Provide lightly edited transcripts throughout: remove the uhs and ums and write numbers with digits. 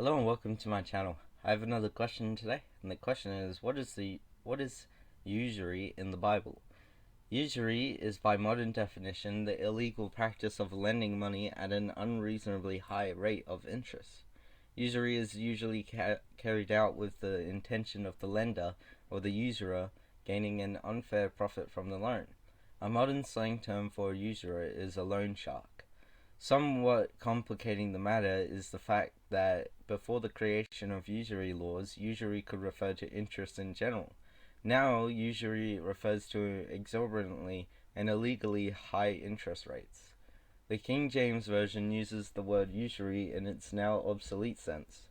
Hello and welcome to my channel. I have another question today, and the question is, what is usury in the Bible? Usury is by modern definition the illegal practice of lending money at an unreasonably high rate of interest. Usury is usually carried out with the intention of the lender or the usurer gaining an unfair profit from the loan. A modern slang term for a usurer is a loan shark. Somewhat complicating the matter is the fact that before the creation of usury laws, usury could refer to interest in general. Now, usury refers to exorbitantly and illegally high interest rates. The King James Version uses the word usury in its now obsolete sense.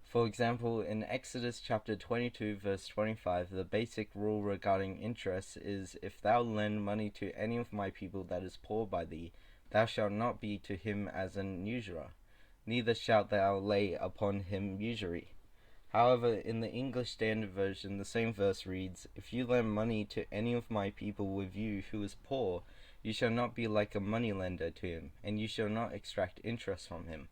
For example, in Exodus chapter 22 verse 25, the basic rule regarding interest is, "If thou lend money to any of my people that is poor by thee, thou shalt not be to him as an usurer, neither shalt thou lay upon him usury." However, in the English Standard Version, the same verse reads, "If you lend money to any of my people with you who is poor, you shall not be like a moneylender to him, and you shall not extract interest from him."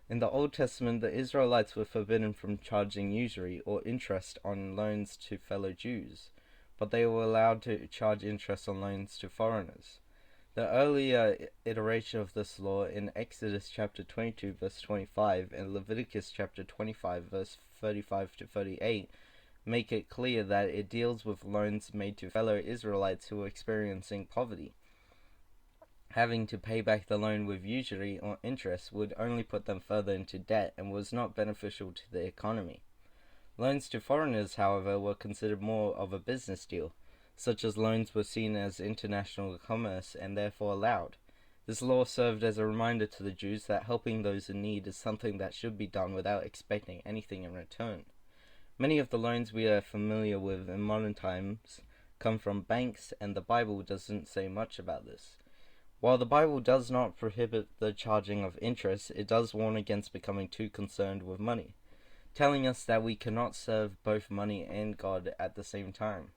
In the Old Testament, the Israelites were forbidden from charging usury or interest on loans to fellow Jews, but they were allowed to charge interest on loans to foreigners. The earlier iteration of this law in Exodus chapter 22 verse 25 and Leviticus chapter 25 verse 35 to 38 make it clear that it deals with loans made to fellow Israelites who were experiencing poverty. Having to pay back the loan with usury or interest would only put them further into debt and was not beneficial to the economy. Loans to foreigners, however, were considered more of a business deal. Such as loans were seen as international commerce and therefore allowed. This law served as a reminder to the Jews that helping those in need is something that should be done without expecting anything in return. Many of the loans we are familiar with in modern times come from banks, and the Bible doesn't say much about this. While the Bible does not prohibit the charging of interest, it does warn against becoming too concerned with money, telling us that we cannot serve both money and God at the same time.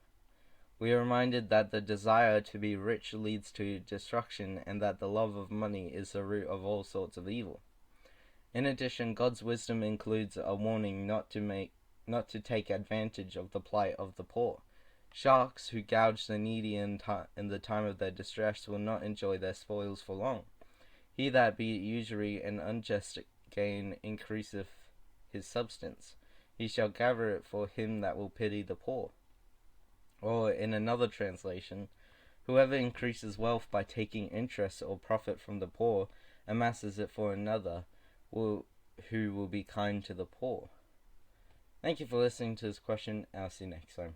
We are reminded that the desire to be rich leads to destruction, and that the love of money is the root of all sorts of evil. In addition, God's wisdom includes a warning not to take advantage of the plight of the poor. Sharks who gouge the needy in the time of their distress will not enjoy their spoils for long. "He that be usury and unjust gain increaseth his substance. He shall gather it for him that will pity the poor." Or, in another translation, "Whoever increases wealth by taking interest or profit from the poor amasses it for another who will be kind to the poor." Thank you for listening to this question. I'll see you next time.